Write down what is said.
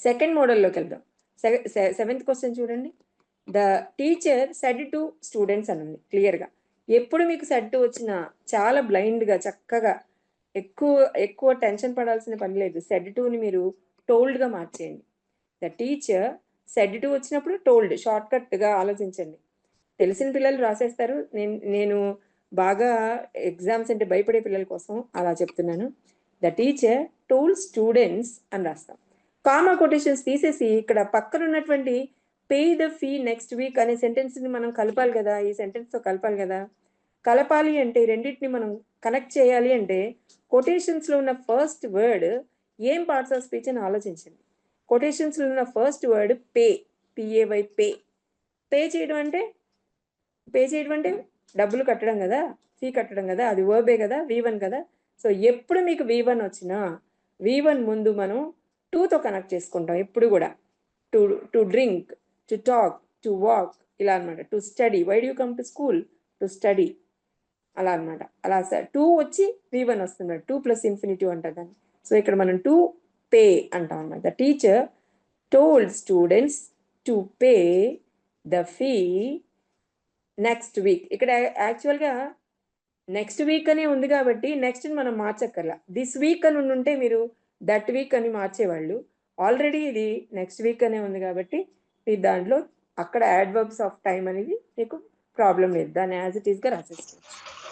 Second మోడల్లోకి వెళ్దాం. Seventh question చూడండి. The teacher said to students అని ఉంది క్లియర్గా. ఎప్పుడు మీకు సెడ్ టు వచ్చినా చాలా బ్లైండ్గా చక్కగా ఎక్కువ ఎక్కువ టెన్షన్ పడాల్సిన పని లేదు. సెడ్ టుని మీరు టోల్డ్గా మార్చేయండి. ద టీచర్ సెడ్ టు వచ్చినప్పుడు టోల్డ్ షార్ట్ కట్గా ఆలోచించండి. తెలిసిన పిల్లలు రాసేస్తారు. నేను బాగా ఎగ్జామ్స్ అంటే భయపడే పిల్లల కోసం అలా చెప్తున్నాను. ద టీచర్ టోల్డ్ స్టూడెంట్స్ అని రాస్తాం. కామా కొటేషన్స్ తీసేసి ఇక్కడ పక్కన ఉన్నటువంటి pay the fee next week అనే సెంటెన్స్ని మనం కలపాలి కదా. ఈ సెంటెన్స్తో కలపాలి కదా. కలపాలి అంటే రెండింటిని మనం కనెక్ట్ చేయాలి అంటే కొటేషన్స్లో ఉన్న ఫస్ట్ వర్డ్ ఏం పార్ట్స్ ఆఫ్ స్పీచ్ అని ఆలోచించండి. కొటేషన్స్లో ఉన్న first word pay, PAY pay. Pay చేయడం అంటే డబ్బులు కట్టడం కదా, ఫీ కట్టడం కదా, అది వర్బే కదా, V1 కదా. సో ఎప్పుడు మీకు V1 వచ్చినా V1 ముందు మనం టుతో కనెక్ట్ చేసుకుంటాం ఎప్పుడు కూడా. To drink, to talk, to walk ఇలా అనమాట. To study, why do you come to school? To study అలా అనమాట. అలా టూ వచ్చి V1 వస్తుంది. 2+infinitive అంటారు దాన్ని. సో ఇక్కడ మనం టు పే అంటాం అనమాట. The teacher told students to pay the fee next week. ఇక్కడ యాక్చువల్గా నెక్స్ట్ వీక్ అనే ఉంది కాబట్టి నెక్స్ట్ మనం మార్చక్కర్లా. దిస్ వీక్ అని ఉంటే మీరు దట్ వీక్ అని మార్చేవాళ్ళు. ఆల్రెడీ ఇది నెక్స్ట్ వీక్ అనే ఉంది కాబట్టి మీ దాంట్లో అక్కడ యాడ్వర్బ్స్ ఆఫ్ టైం అనేది మీకు ప్రాబ్లం లేదు. దాన్ని యాజ్ ఇట్ ఈస్గా రాసేసుకోవచ్చు.